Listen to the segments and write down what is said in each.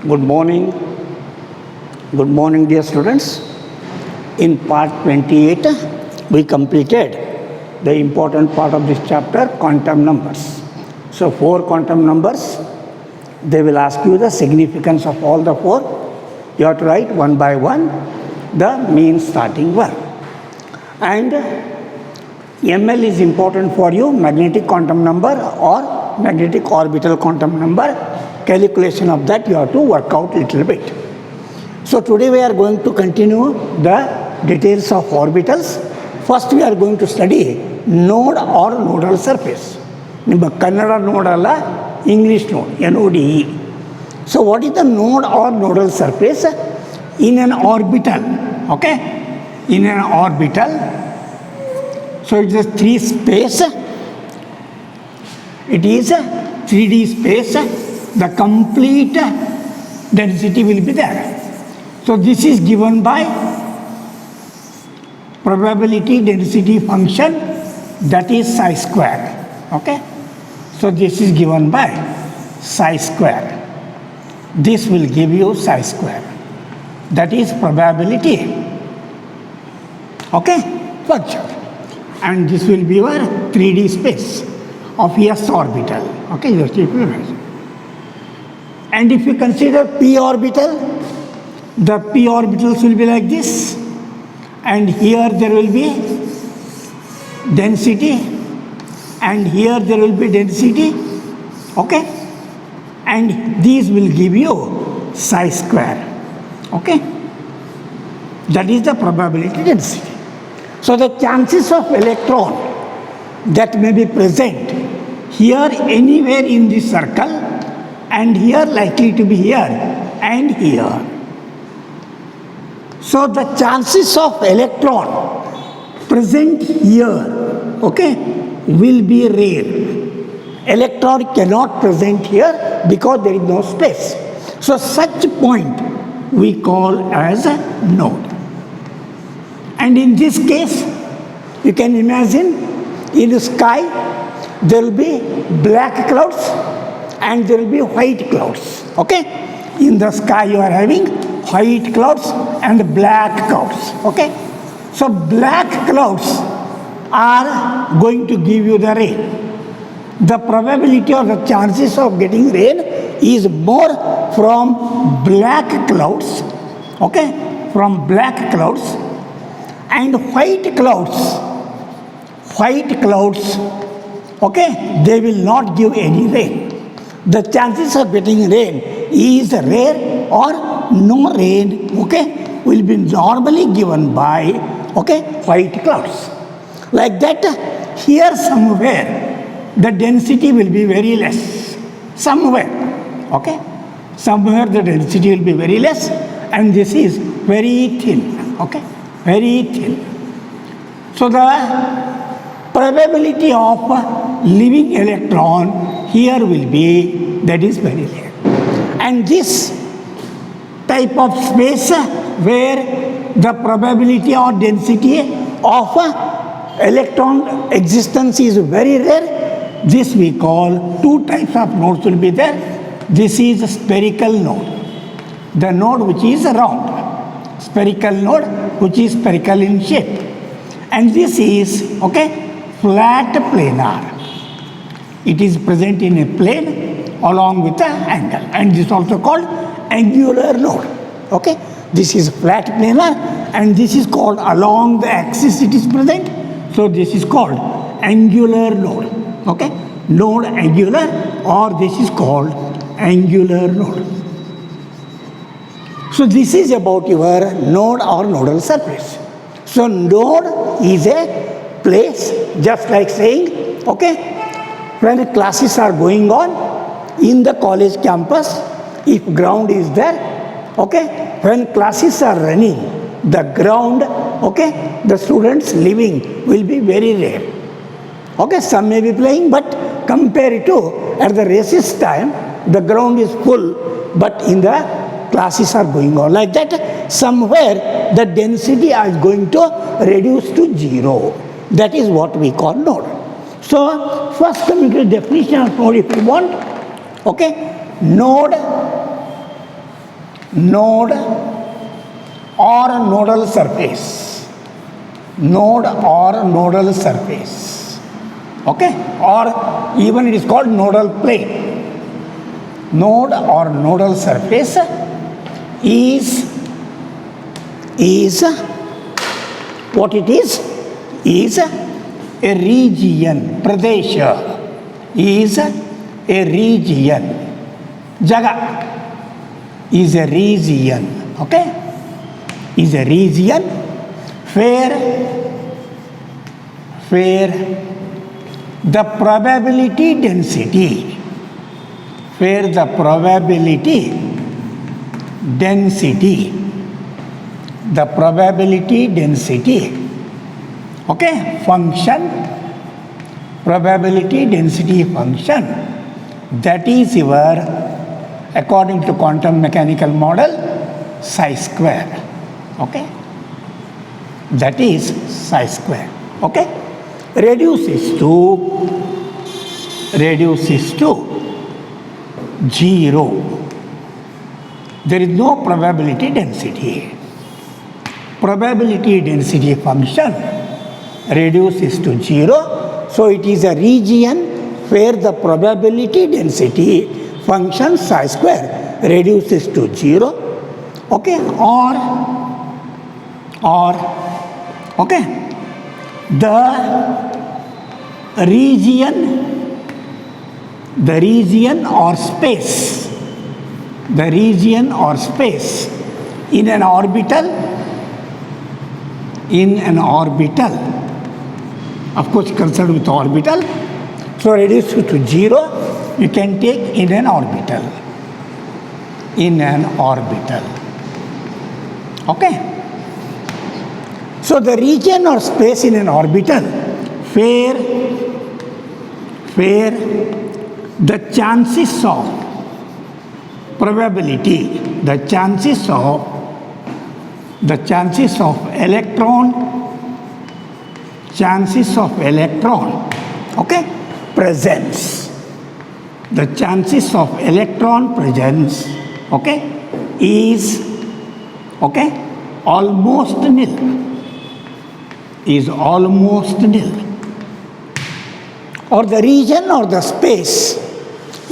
Good morning. Good morning, dear students. In part 28, we completed the important part of this chapter, quantum numbers. So, 4 quantum numbers. They will ask you the significance of all the 4. You have to write one by one the mean starting one. And ML is important for you, magnetic quantum number or magnetic orbital quantum number. Calculation of that you have to work out a little bit. So today we are going to continue the details of orbitals. First we are going to study node or nodal surface. Kannada node alla, English node, NODE. So what is the node or nodal surface? In an orbital, okay? In an orbital, so it is a 3 space. It is a 3D space. The complete density will be there. So this is given by probability density function, that is psi square. Okay? So this is given by psi square. This will give you psi square. That is probability. Okay? Function. And this will be your 3D space of S orbital. Okay? And if you consider p orbital, the p orbitals will be like this, and here there will be density, and here there will be density, okay? And these will give you psi square, okay? That is the probability density. So the chances of electron that may be present here anywhere in this circle, and here likely to be here and here. So the chances of electron present here, okay, will be rare. Electron cannot present here because there is no space. So such point we call as a node. And in this case, you can imagine in the sky there will be black clouds and there will be white clouds, okay? In the sky you are having white clouds and black clouds, okay? So black clouds are going to give you the rain. The probability or the chances of getting rain is more from black clouds, okay? From black clouds. And white clouds, okay? They will not give any rain. The chances of getting rain is rare or no rain, okay, will be normally given by, okay, white clouds. Like that, here somewhere the density will be very less. Somewhere, okay. Somewhere the density will be very less, and this is very thin, okay, very thin. So the probability of living electron here will be, that is very rare. And this type of space where the probability or density of electron existence is very rare, this we call 2 types of nodes will be there. This is a spherical node, the node which is round, spherical node which is spherical in shape. And this is, okay, flat planar. It is present in a plane along with the angle, and this is also called angular node, okay? This is flat planar and this is called along the axis it is present, so this is called angular node, okay? Node angular, or this is called angular node. So this is about your node or nodal surface. So node is a place, just like saying, okay, when the classes are going on in the college campus, if ground is there, okay, when classes are running, the ground, okay, the students living will be very rare. Okay, some may be playing, but compared to at the recess time, the ground is full, but in the classes are going on. Like that, somewhere the density is going to reduce to 0. That is what we call node. So first coming to the definition of node if you want, okay, node node or nodal surface. Node or nodal surface. Okay? Or even it is called nodal plane. Node or nodal surface is what it is a region. Pradesha is a region. Jaga is a region. Okay? Is a region where the probability density, okay, probability density function, that is your, according to quantum mechanical model, psi square. Okay, that is psi square. Okay, reduces to 0. There is no probability density. Probability density function reduces to 0. So it is a region where the probability density function psi square reduces to 0. Okay, or okay, the region or space in an orbital, of course concerned with orbital, so reduce to 0, you can take in an orbital. Okay? So the region or space in an orbital where the chances of probability, the chances of electron, okay, presence. The chances of electron presence, okay, is, okay, almost nil. Or the region or the space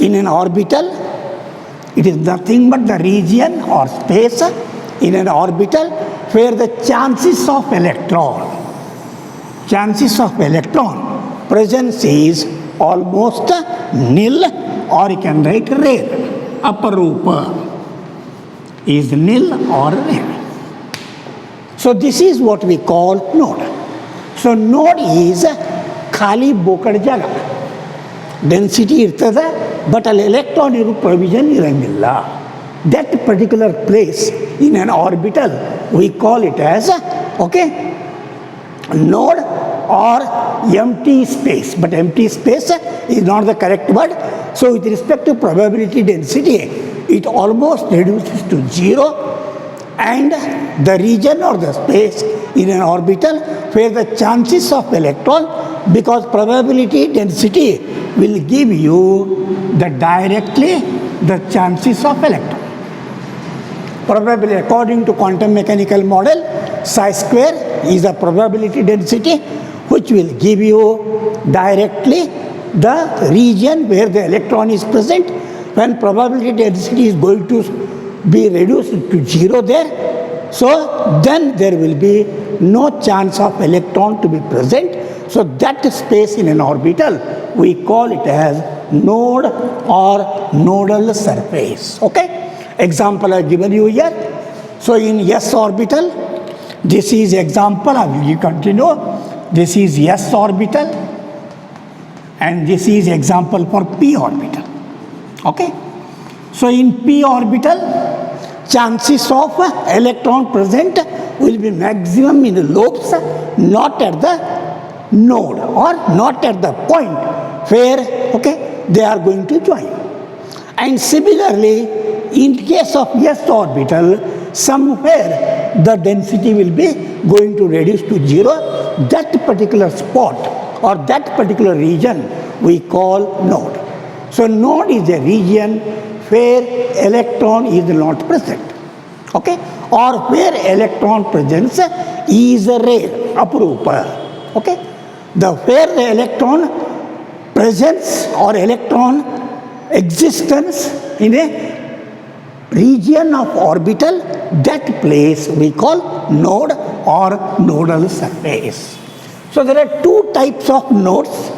in an orbital, it is nothing but the region or space in an orbital where the chances of electron presence is almost nil, or you can write rare. Aparupa is nil or rare. So this is what we call node. So node is khali bokad jaga. Density irtada, but an electron provision irangilla. That particular place in an orbital, we call it as, okay, node or empty space. But empty space is not the correct word. So with respect to probability density, it almost reduces to 0. And the region or the space in an orbital where the chances of electron, because probability density will give you directly the chances of electron. Probability, according to quantum mechanical model, psi square is the probability density which will give you directly the region where the electron is present. When probability density is going to be reduced to 0 there, so then there will be no chance of electron to be present. So that space in an orbital, we call it as node or nodal surface. Okay? Example I have given you here. So in S orbital, this is example, I will continue. This is S orbital and this is example for P orbital. Okay? So in P orbital, chances of electron present will be maximum in the lobes, not at the node or not at the point where, okay, they are going to join. And similarly, in case of S orbital, somewhere the density will be going to reduce to 0. That particular spot or that particular region we call node. So node is a region where electron is not present. okay, or where electron presence is rare, aprupa, okay. Where the electron presence or electron existence in a region of orbital, that place we call node or nodal surface. So there are two types of nodes.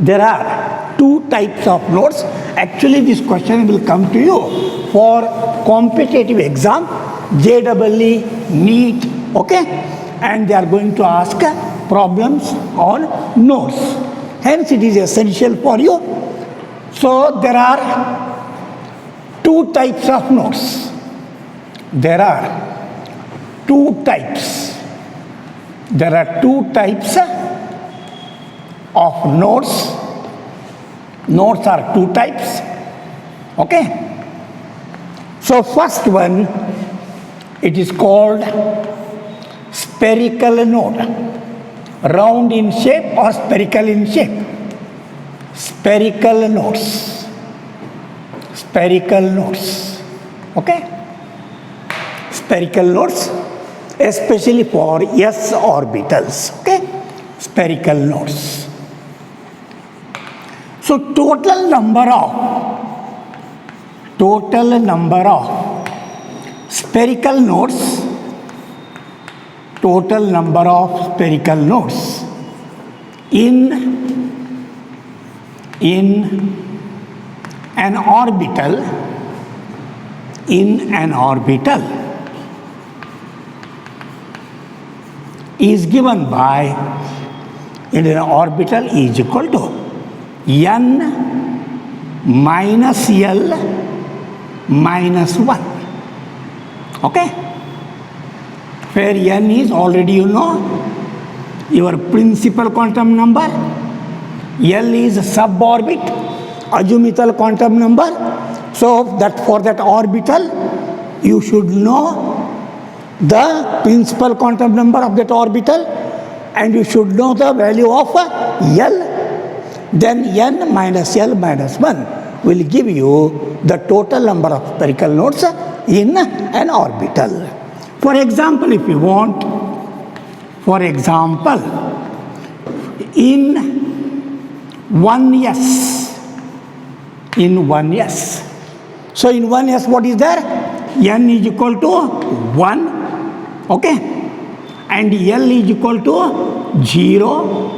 There are two types of nodes. Actually, this question will come to you for competitive exam, JEE, NEET, okay? And they are going to ask problems on nodes. Hence, it is essential for you. So, there are two types of nodes. There are two types. There are two types of nodes. Nodes are two types. Okay? So, first one, it is called spherical node. Round in shape or spherical in shape. Spherical nodes. Spherical nodes. Okay? Spherical nodes, especially for s orbitals. Okay? Spherical nodes. So total number of spherical nodes, total number of spherical nodes in an orbital, is given by, in an orbital is equal to n minus L minus 1. Okay? Where n is already you know, your principal quantum number, L is suborbit, azimuthal quantum number. So that for that orbital, you should know the principal quantum number of that orbital, and you should know the value of L. Then n minus L minus 1 will give you the total number of spherical nodes in an orbital. For example, if you want, for example, in 1s, so in 1s what is there? N is equal to 1, okay, and L is equal to 0.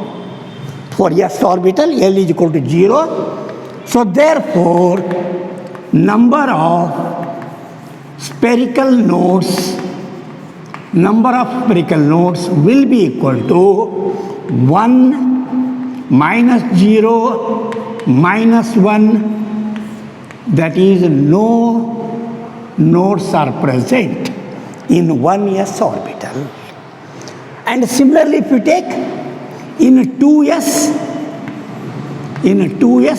For s orbital, L is equal to 0. So therefore, number of spherical nodes will be equal to 1 minus 0 minus 1, that is no nodes are present in 1s orbital. And similarly, if you take in 2s,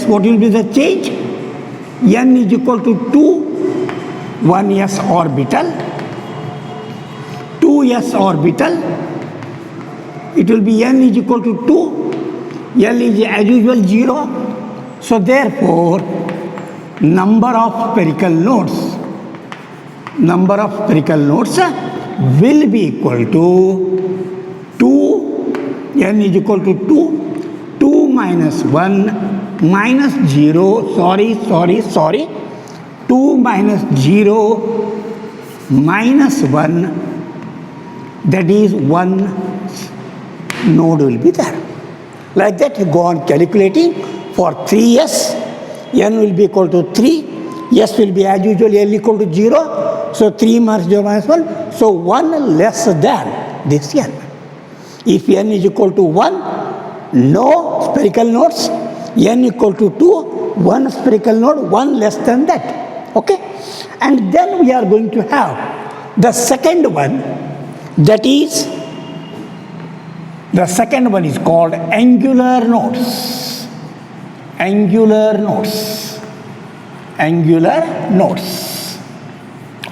what will be the change? N is equal to 2, 1s orbital, 2s orbital, it will be n is equal to 2, L is as usual 0. So therefore, number of spherical nodes will be equal to 2, n is equal to 2 minus 1 minus 0, sorry, 2 minus 0 minus 1, that is 1 node will be there. Like that you go on calculating. For 3s, n will be equal to 3, s will be as usual L equal to 0, so 3 minus 0 minus 1, so 1 less than this n. If n is equal to 1, no spherical nodes, n equal to 2, 1 spherical node, 1 less than that. Okay? And then we are going to have the second one, that is, the second one is called angular nodes. Angular nodes.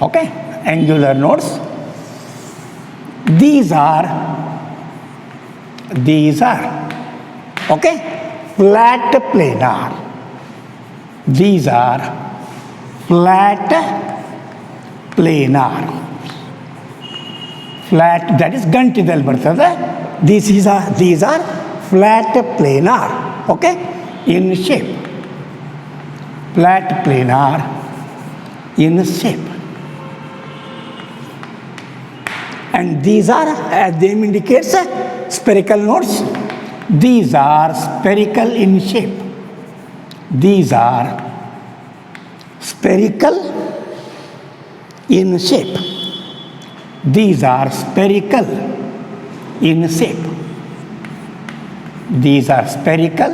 Okay? Angular nodes. These are okay, flat planar. These are flat planar. Flat, that is ಗಂಟಿದಲ್ಲಿ ಬರ್ತದೆ. These are flat planar, okay, in shape. Flat planar in shape. And these are, as the name indicates, spherical nodes. These are spherical in shape. These are spherical in shape. These are spherical in shape. These are spherical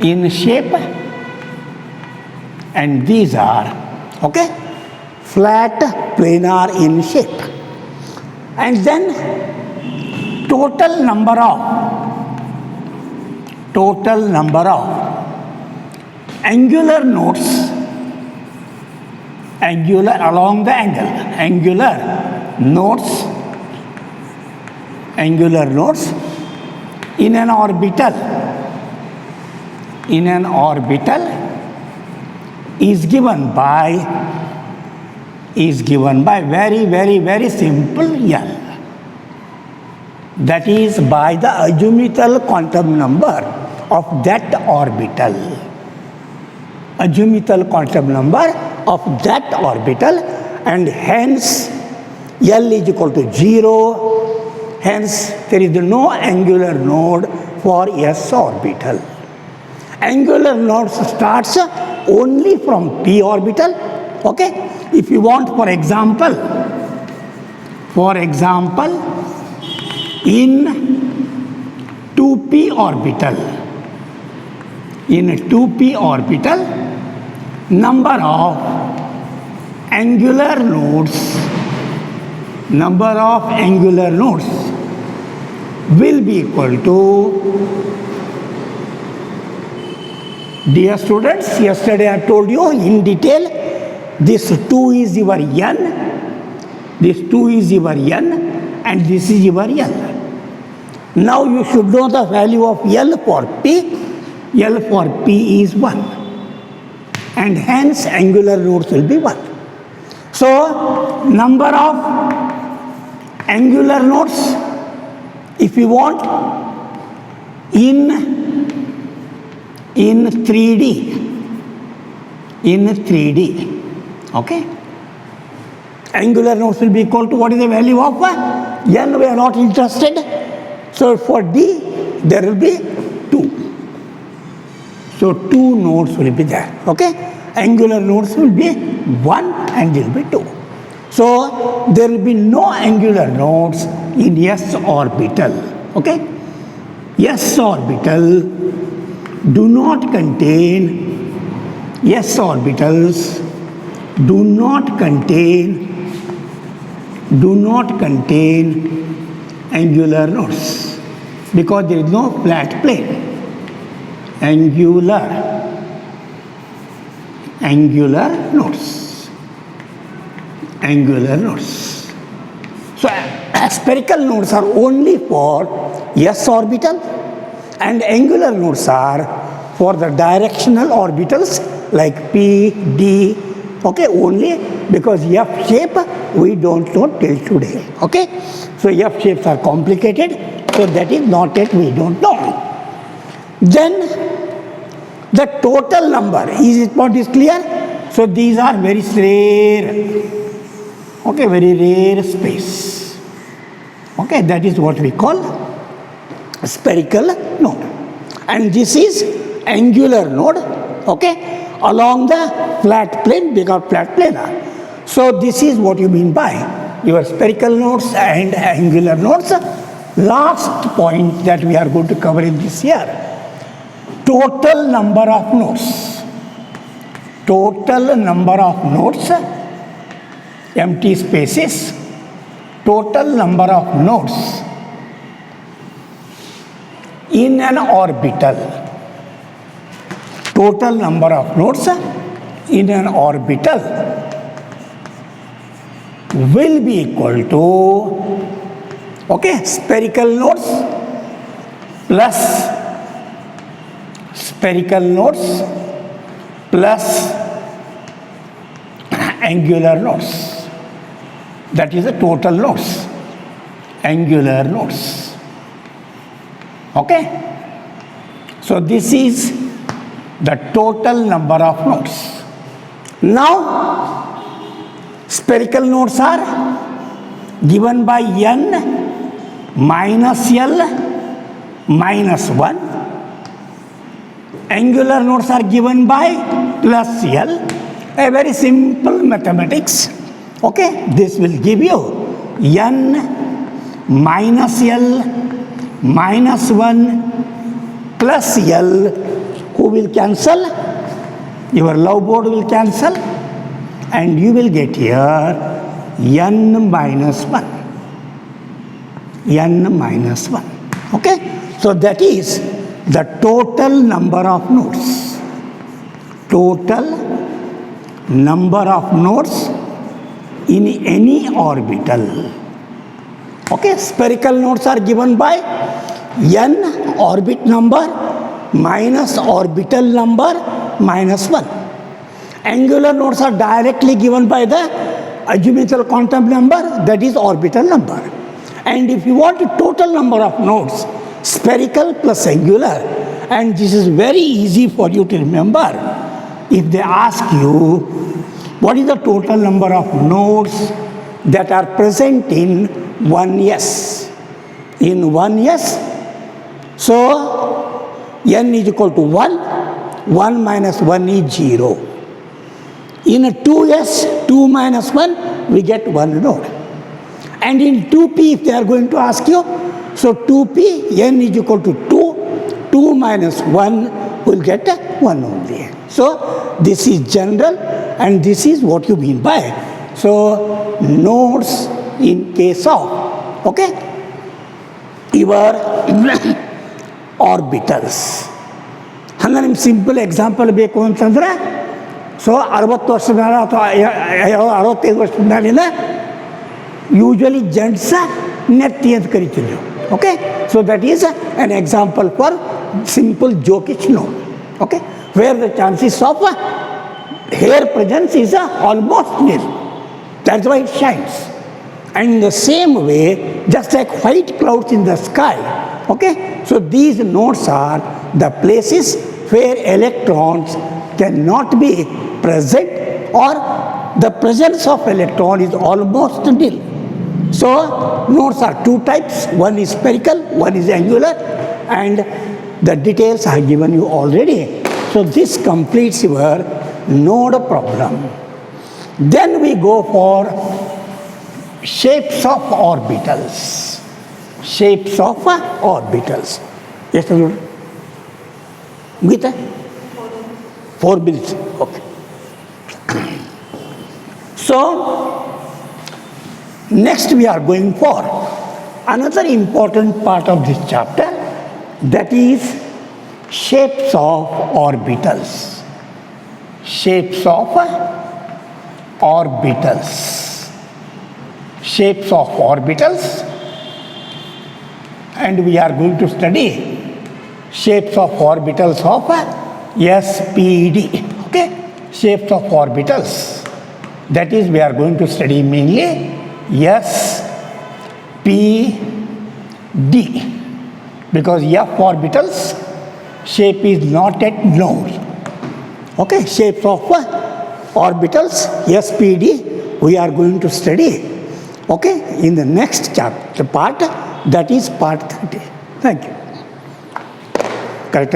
in shape, and these are, okay, flat planar in shape. And then total number of angular nodes, angular along the angle, angular nodes in an orbital is given by very, very, very simple L. That is by the azimuthal quantum number of that orbital. Azimuthal quantum number of that orbital, and hence L is equal to 0. Hence there is no angular node for S orbital. Angular node starts only from p orbital, okay. If you want, for example, in 2p orbital, number of angular nodes will be equal to, dear students, yesterday I told you in detail, this 2 is your n, and this is your L. Now you should know the value of L for P. L for P is 1, and hence angular nodes will be 1. So number of angular nodes, if you want, in 3D, okay, angular nodes will be equal to, what is the value of n? We are not interested. So for D there will be 2. So 2 nodes will be there, okay. Angular nodes will be 1 and there will be 2. So there will be no angular nodes in S orbital, okay. S orbital do not contain, S orbitals do not contain angular nodes because there is no flat plane. Angular nodes. So spherical nodes are only for S orbital, and angular nodes are for the directional orbitals like P, D, okay, only because F shape we don't know till today, okay. So F shapes are complicated, so that is not yet we don't know. Then the total number, is it what is clear? So these are very rare, okay, very rare space, okay, that is what we call spherical node, and this is angular node, okay, along the flat plane, because flat planar. So this is what you mean by your spherical nodes and angular nodes. Last point that we are going to cover in this year, total number of nodes. Total number of nodes, empty spaces, total number of nodes in an orbital. Total number of nodes in an orbital will be equal to, okay, spherical nodes plus angular nodes. That is the total nodes, angular nodes. Okay? So this is the total number of nodes. Now, spherical nodes are given by n minus L minus 1. Angular nodes are given by plus L. A very simple mathematics. Okay, this will give you n minus L minus 1 plus L. Who will cancel? Your love board will cancel, and you will get here n minus 1. N minus 1. Okay, so that is the total number of nodes. Total number of nodes in any orbital. Okay, spherical nodes are given by n orbit number minus orbital number minus 1. Angular nodes are directly given by the geometrical quantum number, that is orbital number. And if you want a total number of nodes, spherical plus angular, and this is very easy for you to remember. If they ask you what is the total number of nodes that are present in 1s, in 1s, so n is equal to 1, 1 minus 1 is 0. In a 2s, 2 minus 1, we get 1 node. And in 2p, if they are going to ask you, so 2p, n is equal to 2, 2 minus 1 will get 1 only. So this is general, and this is what you mean by. So nodes in case of, okay, your orbitals. ಹಂಗೆ ನಿಮ್ಗೆ simple example ಬೇಕು ಅಂತಂದ್ರೆ, so 60 ವರ್ಷದ ಮೇಲೆ ಅಥವಾ 65 ವರ್ಷದ ಮೇಲಿನ usually ಜೆಂಟ್ಸ ನೆತ್ತಿ ಅಂತ ಕರಿತೀವಿ ನಾವು. Okay, so that is an example for simple jokish node. Okay, where the chances of hair presence is almost nil. That's why it shines. And in the same way, just like white clouds in the sky, okay, so these nodes are the places where electrons cannot be present, or the presence of electron is almost nil. So nodes are two types, one is spherical, one is angular, and the details I have given you already. So this completes your node problem. Then we go for shapes of orbitals. Shapes of orbitals. Yes, sir. Gita? 4 minutes. Okay. So next we are going for another important part of this chapter, that is shapes of orbitals. Shapes of orbitals. Shapes of orbitals, and we are going to study shapes of orbitals of SPD. Okay, shapes of orbitals, that is we are going to study mainly SPD, because F orbitals shape is not yet known. Okay, shapes of orbitals SPD we are going to study, okay, in the next chapter part, that is part 30. Thank you. Correct,